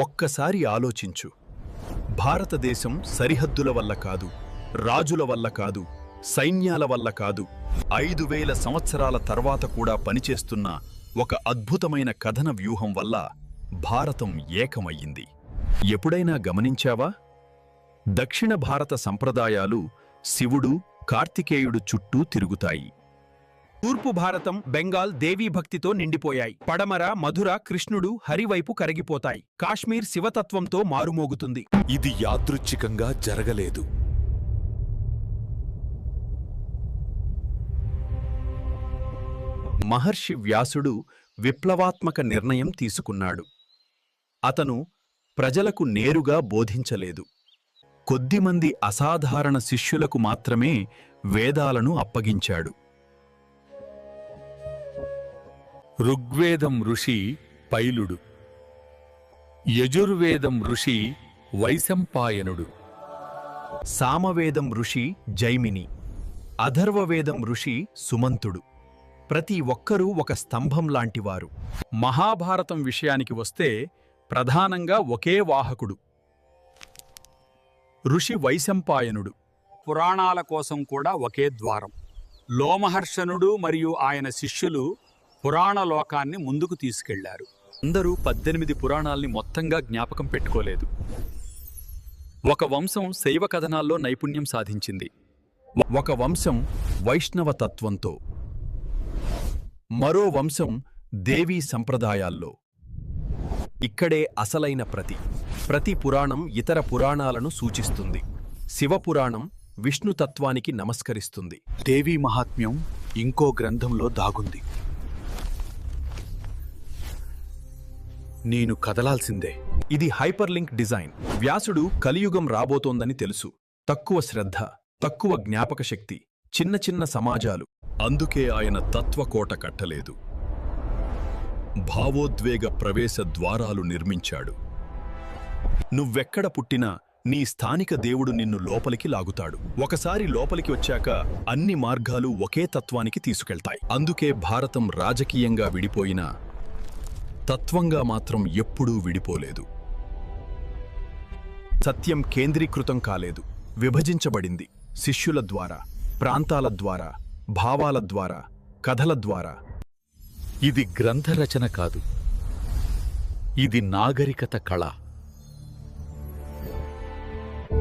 ఒక్కసారి ఆలోచించు. భారతదేశం సరిహద్దుల వల్ల కాదు, రాజుల వల్ల కాదు, సైన్యాల వల్ల కాదు, 5000 సంవత్సరాల తర్వాత కూడా పనిచేస్తున్న ఒక అద్భుతమైన కథన వ్యూహం వల్ల భారతం ఏకమయ్యింది. ఎప్పుడైనా గమనించావా? దక్షిణ భారత సంప్రదాయాలు శివుడు, కార్తికేయుడు చుట్టూ తిరుగుతాయి. తూర్పు భారతం, బెంగాల్ దేవీ భక్తితో నిండిపోయాయి. పడమర, మధుర కృష్ణుడు, హరివైపు కరిగిపోతాయి. కాశ్మీర్ శివతత్వంతో మారుమోగుతుంది. ఇది యాదృచ్ఛికంగా జరగలేదు. మహర్షి వ్యాసుడు విప్లవాత్మక నిర్ణయం తీసుకున్నాడు. అతను ప్రజలకు నేరుగా బోధించలేదు. కొద్దిమంది అసాధారణ శిష్యులకు మాత్రమే వేదాలను అప్పగించాడు. ఋగ్వేదం ఋషి పైలుడు, యజుర్వేదం ఋషి వైశంపాయనుడు, సామవేదం ఋషి జైమిని, అథర్వవేదం ఋషి సుమంతుడు. ప్రతి ఒక్కరూ ఒక స్తంభం లాంటివారు. మహాభారతం విషయానికి వస్తే ప్రధానంగా ఒకే వాహకుడు, ఋషి వైశంపాయనుడు. పురాణాల కోసం కూడా ఒకే ద్వారం. లోమహర్షణుడు మరియు ఆయన శిష్యులు పురాణ లోకాన్ని ముందుకు తీసుకెళ్లారు. అందరూ 18 పురాణాల్ని మొత్తంగా జ్ఞాపకం పెట్టుకోలేదు. ఒక వంశం శైవ కథనాల్లో నైపుణ్యం సాధించింది. ఒక వంశం వైష్ణవ తత్వంతో, మరో వంశం దేవీ సంప్రదాయాల్లో. ఇక్కడే అసలైన ప్రతి పురాణం ఇతర పురాణాలను సూచిస్తుంది. శివపురాణం విష్ణుతత్వానికి నమస్కరిస్తుంది. దేవీ మహాత్మ్యం ఇంకో గ్రంథంలో దాగుంది. నేను కదలాల్సిందే. ఇది హైపర్లింక్ డిజైన్. వ్యాసుడు కలియుగం రాబోతోందని తెలుసు. తక్కువ శ్రద్ధ, తక్కువ జ్ఞాపక శక్తి, చిన్న చిన్న సమాజాలు. అందుకే ఆయన తత్వకోట కట్టలేదు, భావోద్వేగ ప్రవేశ ద్వారాలు నిర్మించాడు. నువ్వెక్కడ పుట్టినా నీ స్థానిక దేవుడు నిన్ను లోపలికి లాగుతాడు. ఒకసారి లోపలికి వచ్చాక అన్ని మార్గాలు ఒకే తత్వానికి తీసుకెళ్తాయి. అందుకే భారతం రాజకీయంగా విడిపోయినా తత్వంగా మాత్రం ఎప్పుడూ విడిపోలేదు. సత్యం కేంద్రీకృతం కాలేదు, విభజించబడింది. శిష్యుల ద్వారా, ప్రాంతాల ద్వారా, భావాల ద్వారా, కథల ద్వారా. ఇది గ్రంథరచన కాదు, ఇది నాగరికత కళ.